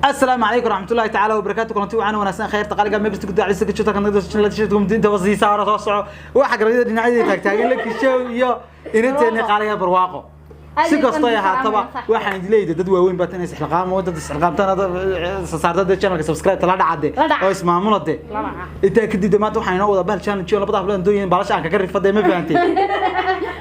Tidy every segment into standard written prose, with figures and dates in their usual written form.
السلام عليكم ورحمة الله تعالى وبركاته. كنتي وعنا وناسان خير تقالي قام بس تقول على سكة شو تكن شلتكم دين توصي سارة توصعوا واحد قريب دنيا تاجي لك الشو يا إنت اللي قالي برواقه سكة طيها طبعا واحد يدلي دد وين باتني سحلقام ودد سحلقام تنا صارت ده channel سبسكرايب تلا عادي أو اسمه منطق أنت كده ما تروح هنا وده بهال channel شو لبضع بلان دوين بلاش عنك كرر فضي ما فهمتي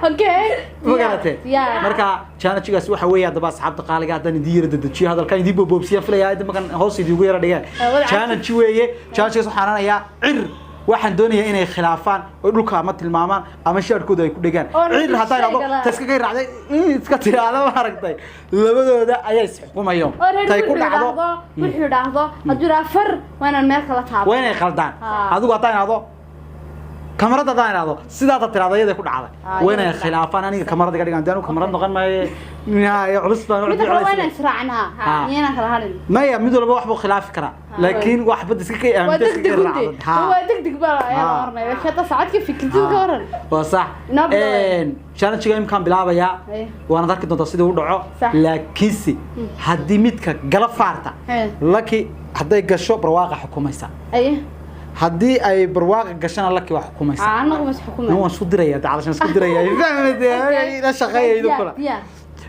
اوكي وقالت مركا channel شو اسمه حويه ده بس حاب تقالي قاعد ندير دد شيء هذا كان يدي بوبسيا فلا هذا ما كان هوس يدي ويرا دقيقة channel شو هي channel شو حنانا يا عر waxaan doonayaa inay khilaafaan oo dhulka ama tilmaamaan ama shaarkooda ay ku dhigaan ciid hataa iraado taska ka raacday iska tiraado ma aragtay labadooda ayaa is xukumayo tay ku dhacdo wuxuu dhaahdo haduu raafar waana meel kala taabo waa inay qaldaan adigu hataa iraado kamarada hataa iraado sidaad tiraado ayada ku dhacday waa inay khilaafaan aniga kamarada ka dhigaan daanu kamarada noqon maayo nihaaya culus baan u dhigay waa inay israacnaa iyana kala hadin maya mid walba wax buu khilaafi karaa laakiin wax bad iska ka aaminta iska raacdo waa degdeg baa ayaa warnay waxa ta saacadka fikirtu ka waran waa sax challenge-ga imkaan bilaabaya waana arki doontaa sida uu dhaco laakiin haddii midka gala faarta laki haday gasho barwaaqa xukumaysa haddii ay barwaaqa gashana laki wax xukumaysa anagu mas xukumaysa waan soo diraya dacalshan isku diraya fahmay la shaqeeyo kula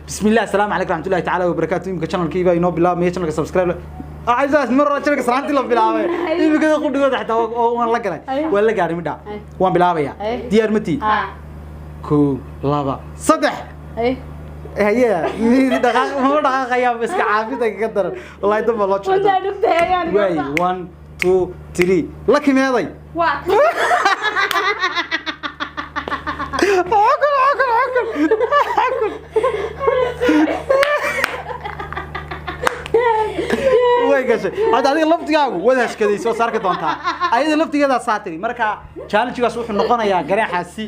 بسم الله السلام عليكم ورحمة الله تعالى وبركاته. يمكن channel كيبا ينو بالله مية channel سبسكرايب عايزة مرة channel سرعتي لا بالله يمكن كذا خد كذا حتى وان لا كره ولا قاري مدا وان بالله يا ديار متي كو لابا صدح هي دقائق ما دقائق يا بس كعافية تقدر والله يدم الله شو واي 1 2 3 لك ماذا ويقش هذا هذه لفتياغو وداش كذي سو سارك دونتا ايده لفتيgeeda saatiri marka challenge-gaas wuxuu noqonayaa garaxaasi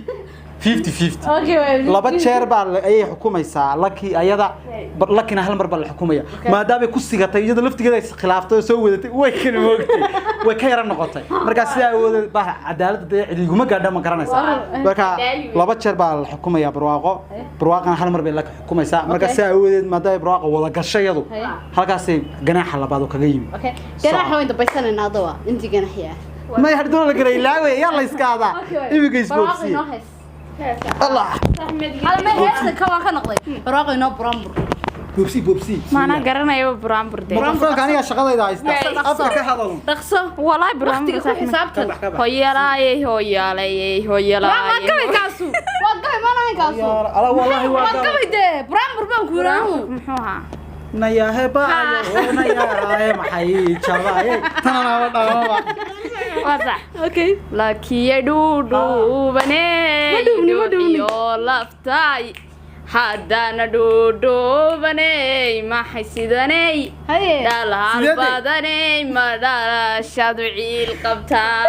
50-50 اوكي laba jeer baa ay xukumaysaa laki ayada lakina hal mar baa la xukumaya maadaama ku sigatay iyada laftigeeda khilaaftay soo wadatay way kala moogtay way ka yara noqotay marka sida wada baa cadaaladda iguma gaadho ma garanaysa marka laba jeer baa la xukumaya barwaaqana hal mar bay la xukumaysaa marka sida wadeed maadaama barwaaqo wada gashayadu halkaas ganaaxa labaad oo kaga yimi okay ganaaxa way dabaysanayna dawa intii ganaaxiya ma yardoo la garay laaway yalla iskaada imiga isboobsi الله هذا ما هي كوا كنقضي راقي نو برامبر بوبسي ما أنا قرنا يو برامبر ده برامبر كان يا شغلة إذا أصلا كهذا رخصة والله برامبر حسابتك هو يلاي ما كم كاسو وقعي ما أنا كاسو الله والله وقعي ده برامبر بنكورانو محوها نيا هبا نيا محي شباب تنا ما وصح اوكي لكي يدودو بني يو لفتاي حدانا دودو بني ما حسيدني دالها بدني ما دال شادعي القبتا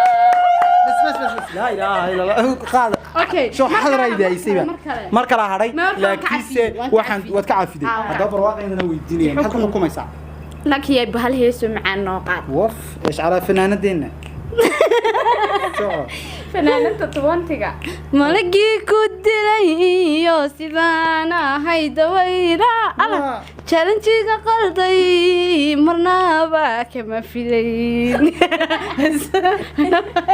بس لا اله الا الله قاعد اوكي شو حضر ايدي يسيبها markala haray laakiin waxaan wad ka caafiday hada barwaaqayna weydiinayaan halka xukumaysa لكي بهال هيسو معان نوقات وف ايش على فنانتنا فنانة توانتيغا ملقي كدلي يو سيدانا هيدا ويرا أنا challenge-ga qalday marnaba kama filayn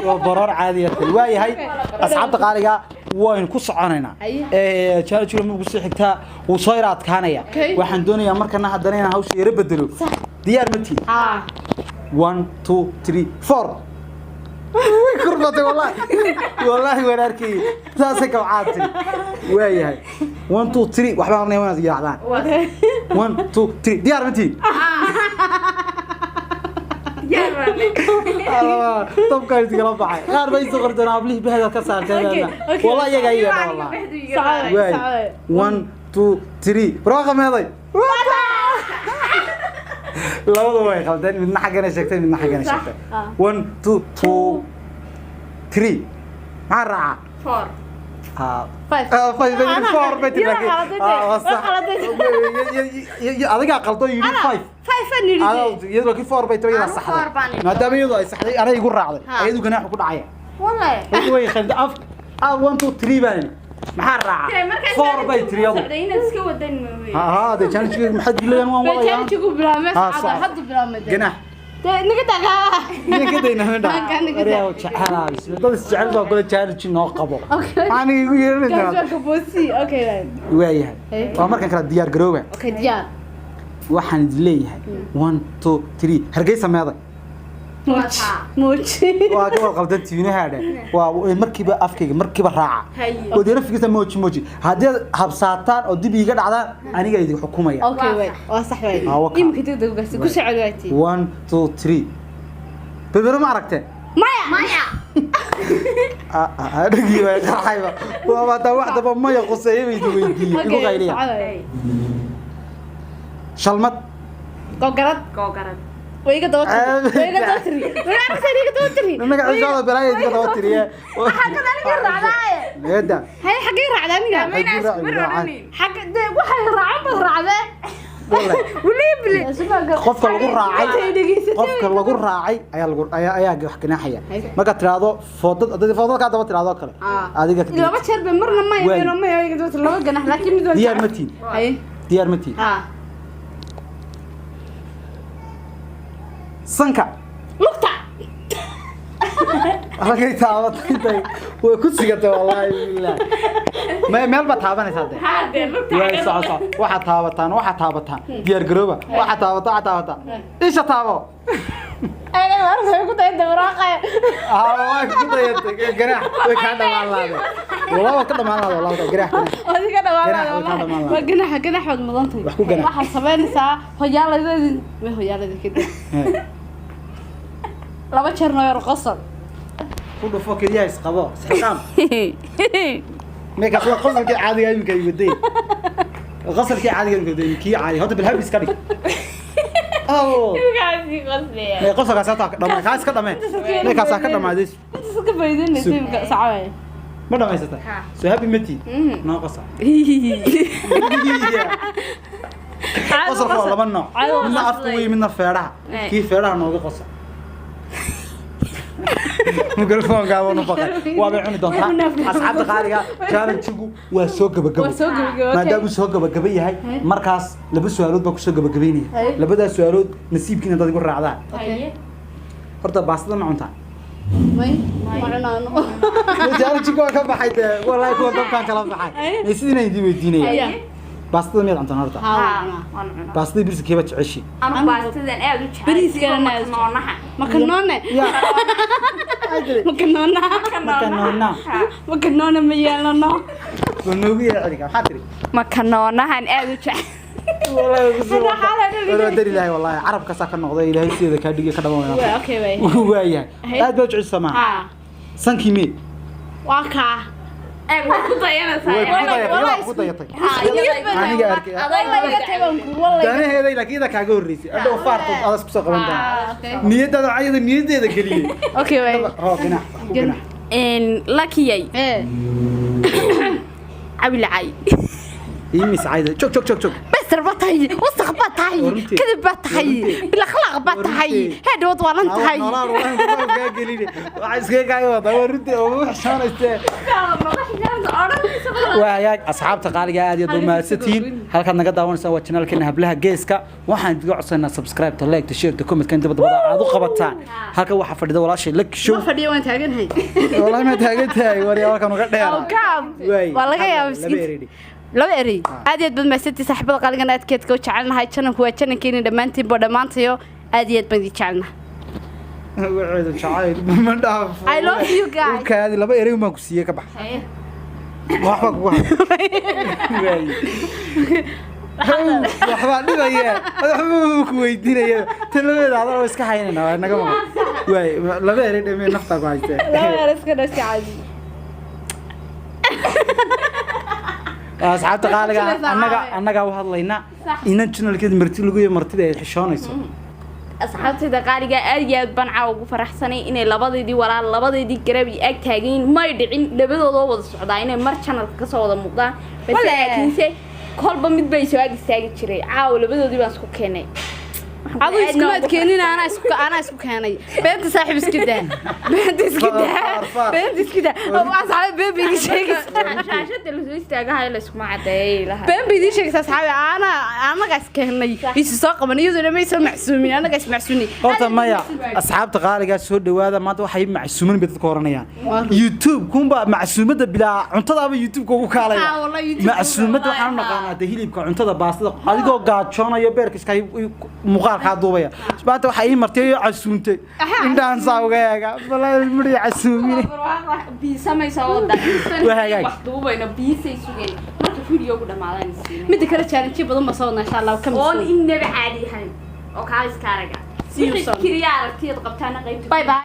وبرار عادية واي هاي أصحاب قاليها وين كوسعانينا challenge-ga ma ku sii xigtaa uu soo yaraad kaanaya waxaan doonayaa markana hadanayna hawsha yara bedelo diyaar ma tii 1 2 3 4 كربتي والله وين أركي تاسك وعاتي ويا هاي 1 2 3 وحبا عمرنا وانا زيادان 1 2 3 ديار متي الله طب كانت قلب بعي غير بيسو قردنا بليه بهذا كسر والله يا جاي والله صعب 1 2 3 برقم هذا لا والله خلدني من حاجة شكتين من حاجة شكتين 1 2 2 3 مع الرعاة 4 5 4 بيت لكن صح هذاك قلطو يجي 5 نريد يدرك 4 بيت ولا صح ما دام يضع صح أنا يقول راعي أيده جناح وكل عيا والله هو يخلد 1 2 3 بان maxaa raaca 4 bay tiriyadu inaad iska wadan ها ده challenge maxad dilayaan waan wadayaa challenge ugu bilaabmay hadda bilaabmay ganax naga tagaa ninka deena hada ariyaa jacalaas dad isjecel baa kula challenge noo qabo aan igu yeeranaa ka boosi okay waayahay waa markan kala diyaar garooba okay diyaar waxaan leeyahay 1 2 3 hargeysa meeday موجي waa ka qaldan tiinahaada waa markiiba afkayga markiiba raaca wadina fikirta mooji hadii habsaataan oo dib iiga dhacdaan aniga idin xukumaya okay way waa sax way imka degdeg gaarsi ku socodwaati 1 2 3 bebero ma aragtay maya adigi way qarxayba waa taa wax daba maya qoseeyay weydiiyay igu qayliya shalmad gogarad ويجا دوتري نمك عزوة بلاي يجي دوتري حاجة أنا قرر على هيدا هاي حاجة يرعى على حاجة ده واحد يرعى بالرعى وليبلي قفك لغو راعي ayaa wax ganaaxaya marka tiraado foodad ka daba tiraado kale adiga kadib laba jeer ba marna ma yeelo ma yeelo dadka laba ganax laakiin mid diyaar matiin sanka lugta halkay taabatay way ku sigata wallahi billah meel ba taabanaysaa de way soo waxa taabataan diyaar garooba waxa taabata isha taabo أنا ما أعرف أقول ده براقة. ما كنت يجرح وكذا والله. والله كذا ما والله جرح. هذي كذا والله. ما جنح حد مضنتي. واحد سبعين ساعة هو يلا ذي ما هو يلا ذي كده. لا بتشرنا يرقصر. كله فوق الياس قبا سحقام. ما كسر قصر كي عادي يمكن يودي. القصر كي عادي يمكن كي عادي هذا بالهبس كذي. أوه. قاعد يقصني. ما قصة كاسات دم كاس كدمه. ما كاسات كدمه هذيش. بس كبيدين نسيب ساعة. ما دم يسته. سهابي متي. ناقصة. قصة والله منه. من أفقوي من الفرع. كيف فرع ناقص قصة. ميكروفون قاعد ونفقد وابيعوني دونتا أصحاب الخارجة كانوا تشوفوا وسوق بجبا ما دام سوق بجبية هاي مركز لبس سوالود بكسوق بجبيني لبدا سوالود نسيب كنا تقول رعدان فرت باسطة معونتا ما أنا جالس تشوفوا كم بحيد والله يكون دم كان كلام بحيد يصيرنا يدي ويديني باسطة مية عن تنهارتا باسطة بريس كيف تعيشي أنا باسطة أنا بريس كنا مكنونة مكنونة ميالنا ونوبي عليك حاضر مكنونة هن أدوش والله دري الله والله عرب كساك النقضي إلهي سيدة كادية كدمونا أوكي وياه هذا بوجع السماء سانكي مي واقع والله هذا لك إذا كأقول ريسي أنا وفارت هذا سبسق وانت نيت هذا عايز نيت هذا قليل أوكي وين جناح إن لكيي عبي عاي يمس عايزة شوك بس ربطي وسخ بطي كذب بطي بالأخلاق بطي هذا وضع لنتهي والله قليل عايز كي قايوة دورتي وحشان استاء وياك أصحاب تقالية هذه ضمن ستين هل كان نقدر ونسوي واتشنال كنا هبلها جيسكا واحد يقعصنا سبسكرايب تلايك تشير تكومنت كنت بدأ عضو قبضتان هل كان واحد فرد ولا شيء لك شو فردي وانت هاجن هاي والله ما تهاجتها وري والله كانوا قدها والله يا مسكين لو أري أديت بدل ستي صاحب القلقان أتكيت كوتش علنا هاي شنو هو شنو كيني دمانتي بدمانتيو أديت بدي شعلنا. وعيد شعير ما دافع. I love you guys. وكذا لبا أري وما كسيه كبح. واحد. واحد نبيه هذا حبوب كويتين يا تلميذ هذا ويسك حيننا أنا كمان. واي لبا أري دمي نقطة كويسة. لا أرسك نفسي عادي. أصحاب تقالك أنا جاوا هاللينا إن channel كده مرتي مرتي حشان يسون أصحابتي تقالك أريد بنعه وفرحسني إن لبضي ولا لبضي قريبي أكتاجين ما يدعين لبضوا ضوء السعوديين مر channel كسوة المقطع بس لكن كل بمد بيسوا أجستاج شري عاول لبضوا دي بس كوكيني adu iskumaad keenin ana isku keenay beenta saaxiib iska daa beenta iska daa oo asxaab baby sheegay shaashada la soo istaagahay la isku macadeeyay laha baby sheegay asxaab anaga iska keenay is soo qaban iyadoo ma soo macsuumin anaga is macsuuni horta maya asxaabta qaaliga soo dhawaada maanta waxay macsuumin bid ka horanayaan YouTube kumba macsuumada bilaa cuntadaaba YouTube ku kaalay macsuumada waxaan naqaanaa hilibka cuntada baastada adigoo gaajoonayo beerka iska muuqaalka duubaya maanta waxa ii martay casuuntay indhaan saawgaaga balaa mudii casuumine biisamaysa oo wax duubayna biisay sugeen marka video ku dhamaadaan mid kale challenge badan ma soo wadnaa insha Allah kam oo in nabi caadi yahay oo kaas kaaraga si kiriya aragtiyada qabtaana qaybta bye bye